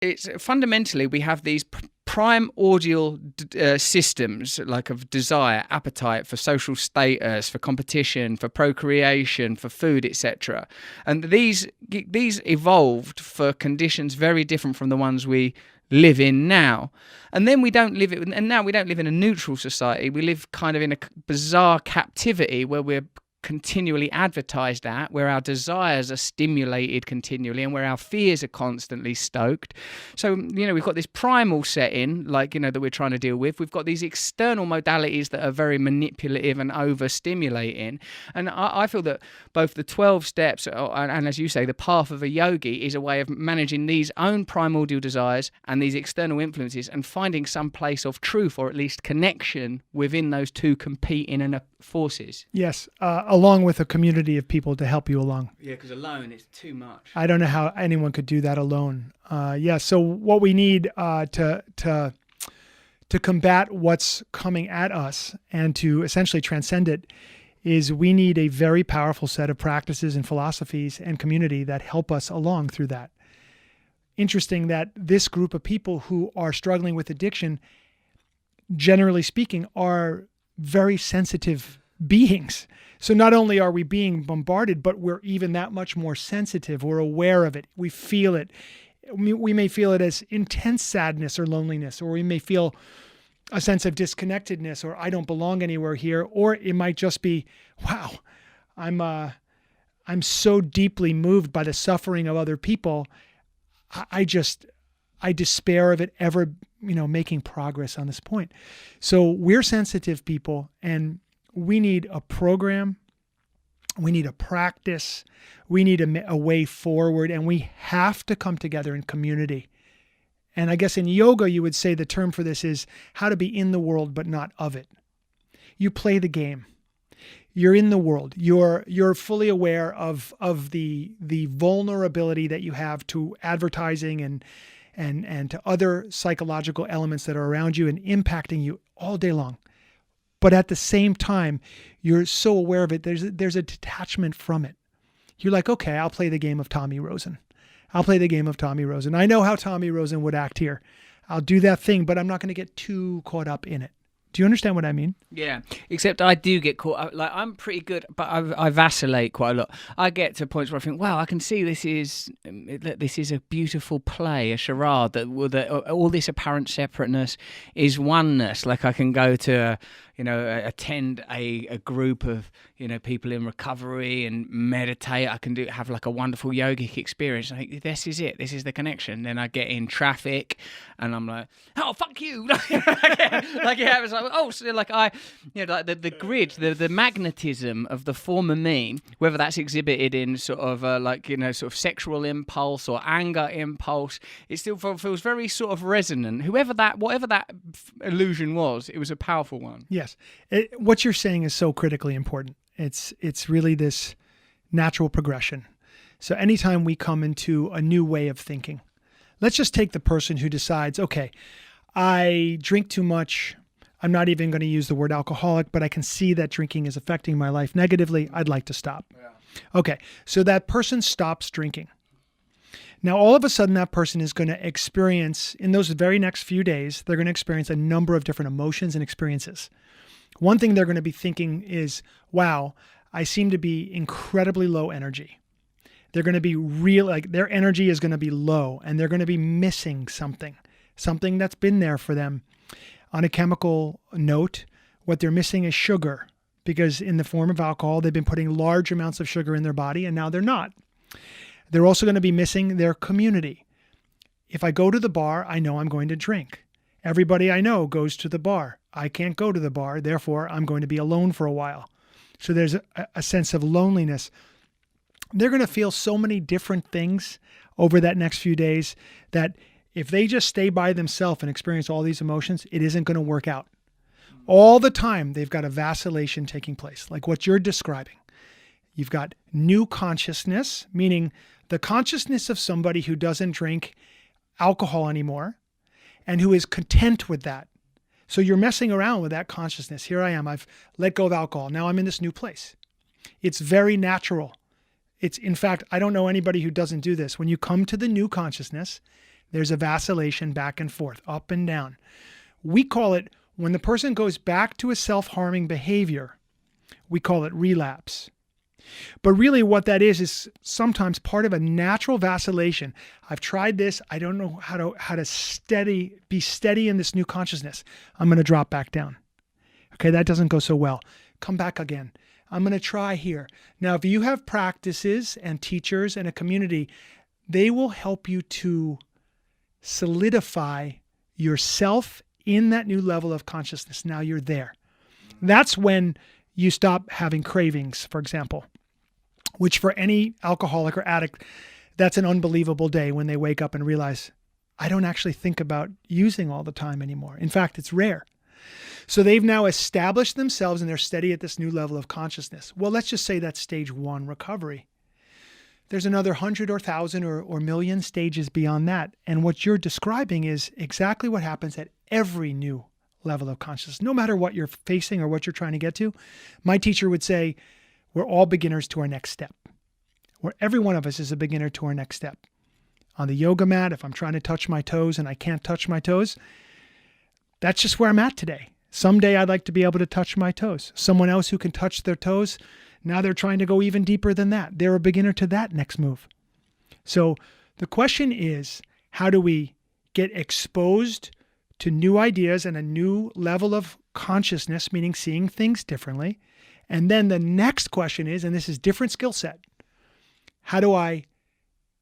it's fundamentally we have these primordial systems like of desire, appetite, for social status, for competition, for procreation, for food, etc. And these evolved for conditions very different from the ones we live in now. And then we don't live it, and now we don't live in a neutral society. We live kind of in a bizarre captivity where we're continually advertised at, where our desires are stimulated continually and where our fears are constantly stoked. So, we've got this primal setting, like, that we're trying to deal with. We've got these external modalities that are very manipulative and overstimulating. And I feel that both the 12 steps and, as you say, the path of a yogi is a way of managing these own primordial desires and these external influences and finding some place of truth, or at least connection, within those two competing forces. Yes, along with a community of people to help you along. Yeah, because alone it's too much. I don't know how anyone could do that alone. So what we need to combat what's coming at us and to essentially transcend it is we need a very powerful set of practices and philosophies and community that help us along through that. Interesting that this group of people who are struggling with addiction, generally speaking, are very sensitive beings. So not only are we being bombarded, but we're even that much more sensitive. We're aware of it. We feel it. We may feel it as intense sadness or loneliness, or we may feel a sense of disconnectedness, or I don't belong anywhere here. Or it might just be, wow, I'm so deeply moved by the suffering of other people. I despair of it ever, making progress on this point. So we're sensitive people, and we need a program, we need a practice, we need a way forward, and we have to come together in community. And I guess in yoga, you would say the term for this is how to be in the world, but not of it. You play the game. You're in the world. You're fully aware of the vulnerability that you have to advertising and to other psychological elements that are around you and impacting you all day long. But at the same time, you're so aware of it, there's a detachment from it. You're like, okay, I'll play the game of Tommy Rosen. I'll play the game of Tommy Rosen. I know how Tommy Rosen would act here. I'll do that thing, but I'm not going to get too caught up in it. Do you understand what I mean? Yeah, except I do get caught up. Like, I'm pretty good, but I vacillate quite a lot. I get to points where I think, wow, I can see this is a beautiful play, a charade, that all this apparent separateness is oneness. Like, I can go to attend a group of people in recovery and meditate. I can have like a wonderful yogic experience. I think this is it. This is the connection. Then I get in traffic, and I'm like, oh, fuck you! It's like, oh, so like the grid, the magnetism of the former me, whether that's exhibited in sort of sort of sexual impulse or anger impulse, it still feels very sort of resonant. Whatever that illusion was, it was a powerful one. Yes. What you're saying is so critically important. It's really this natural progression. So anytime we come into a new way of thinking, let's just take the person who decides, okay, I drink too much. I'm not even going to use the word alcoholic, but I can see that drinking is affecting my life negatively. I'd like to stop. Yeah. Okay. So that person stops drinking. Now, all of a sudden, that person is going to experience, in those very next few days, they're going to experience a number of different emotions and experiences. One thing they're going to be thinking is, wow, I seem to be incredibly low energy. They're going to be their energy is going to be low, and they're going to be missing something that's been there for them. On a chemical note, what they're missing is sugar, because in the form of alcohol, they've been putting large amounts of sugar in their body, and now they're not. They're also going to be missing their community. If I go to the bar, I know I'm going to drink. Everybody I know goes to the bar. I can't go to the bar, therefore I'm going to be alone for a while. So there's a sense of loneliness. They're going to feel so many different things over that next few days that if they just stay by themselves and experience all these emotions, it isn't going to work out. All the time, they've got a vacillation taking place, like what you're describing. You've got new consciousness, meaning the consciousness of somebody who doesn't drink alcohol anymore and who is content with that. So you're messing around with that consciousness. Here I am. I've let go of alcohol. Now I'm in this new place. It's very natural. In fact, I don't know anybody who doesn't do this. When you come to the new consciousness, There's a vacillation back and forth, up and down. We call it, when the person goes back to a self-harming behavior, we call it relapse. But really what that is sometimes part of a natural vacillation. I've tried this. I don't know how to be steady in this new consciousness. I'm going to drop back down. Okay, that doesn't go so well. Come back again. I'm going to try here. Now, if you have practices and teachers and a community, they will help you to solidify yourself in that new level of consciousness. Now you're there. That's when you stop having cravings, for example, which for any alcoholic or addict, that's an unbelievable day when they wake up and realize, I don't actually think about using all the time anymore. In fact, it's rare. So they've now established themselves and they're steady at this new level of consciousness. Well, let's just say that's stage 1 recovery. There's another 100 or 1,000 or million stages beyond that. And what you're describing is exactly what happens at every new level of consciousness. No matter what you're facing or what you're trying to get to, my teacher would say, we're all beginners to our next step. Where every one of us is a beginner to our next step. On the yoga mat, if I'm trying to touch my toes and I can't touch my toes, that's just where I'm at today. Someday I'd like to be able to touch my toes. Someone else who can touch their toes, now they're trying to go even deeper than that. They're a beginner to that next move. So the question is, how do we get exposed to new ideas and a new level of consciousness, meaning seeing things differently? And then the next question is, and this is different skill set, how do I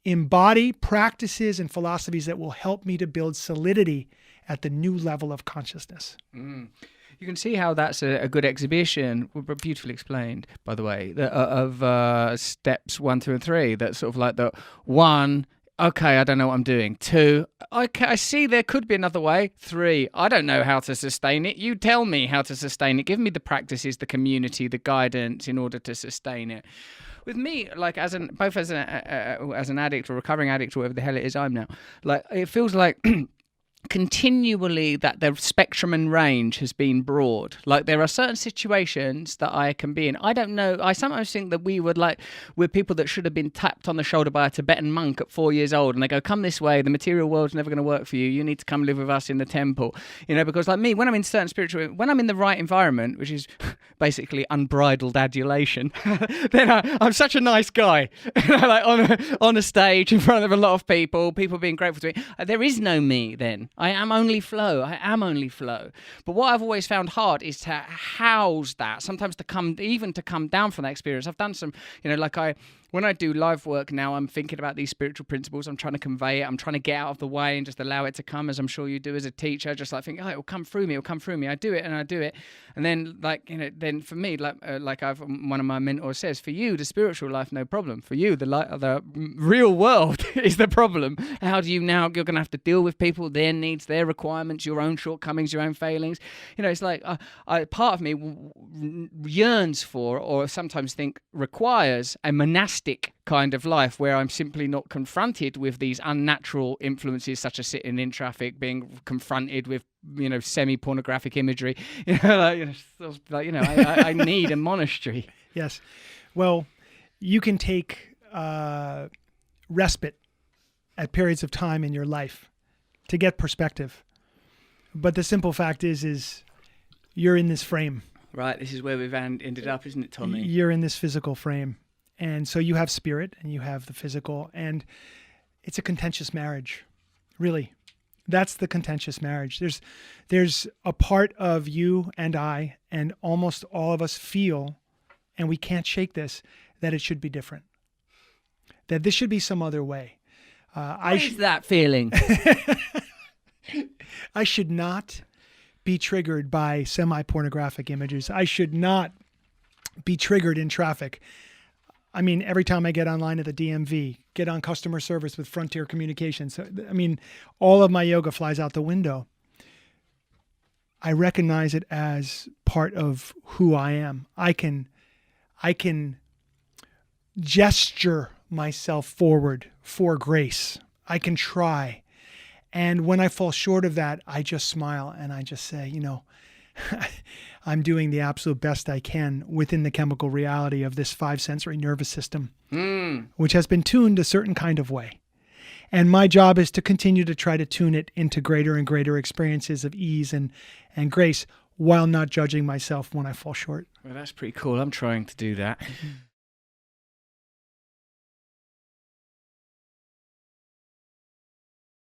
embody practices and philosophies that will help me to build solidity at the new level of consciousness? You can see how that's a good exhibition, beautifully explained, by the way, of steps 1, 2, and 3. That's sort of like the 1, okay, I don't know what I'm doing. 2, okay, I see there could be another way. 3, I don't know how to sustain it. You tell me how to sustain it. Give me the practices, the community, the guidance in order to sustain it. With me, like both as an addict or recovering addict or whatever the hell it is I'm now, like it feels like continually that the spectrum and range has been broad. Like there are certain situations that I can be in. I don't know. I sometimes think that we're people that should have been tapped on the shoulder by a Tibetan monk at 4 years old, and they go, "Come this way. The material world's never going to work for you. You need to come live with us in the temple." Because like me, when I'm in certain when I'm in the right environment, which is basically unbridled adulation, then I'm such a nice guy. Like on a stage in front of a lot of people being grateful to me. There is no me then. I am only flow. But what I've always found hard is to house that. Sometimes to come down from that experience. I've done some, when I do live work now, I'm thinking about these spiritual principles. I'm trying to convey it. I'm trying to get out of the way and just allow it to come, as I'm sure you do as a teacher. Just like think, it will come through me. I do it. And then then for me, one of my mentors says, for you, the spiritual life, no problem. For you, the real world is the problem. How do you now, you're going to have to deal with people, their needs, their requirements, your own shortcomings, your own failings. It's like part of me yearns for, or sometimes think requires, a monastic kind of life where I'm simply not confronted with these unnatural influences such as sitting in traffic, being confronted with semi-pornographic imagery. I need a monastery. Yes. Well, you can take respite at periods of time in your life to get perspective. But the simple fact is you're in this frame. Right. This is where we've ended up, isn't it, Tommy? You're in this physical frame. And so you have spirit and you have the physical, and it's a contentious marriage, really. That's the contentious marriage. There's a part of you and I, and almost all of us feel, and we can't shake this, that it should be different. That this should be some other way. What is that feeling? I should not be triggered by semi-pornographic images. I should not be triggered in traffic. I mean, every time I get online at the DMV, get on customer service with Frontier Communications, all of my yoga flies out the window. I recognize it as part of who I am. I can gesture myself forward for grace. I can try. And when I fall short of that, I just smile and I just say, I'm doing the absolute best I can within the chemical reality of this 5 sensory nervous system, which has been tuned a certain kind of way. And my job is to continue to try to tune it into greater and greater experiences of ease and grace while not judging myself when I fall short. Well, that's pretty cool. I'm trying to do that.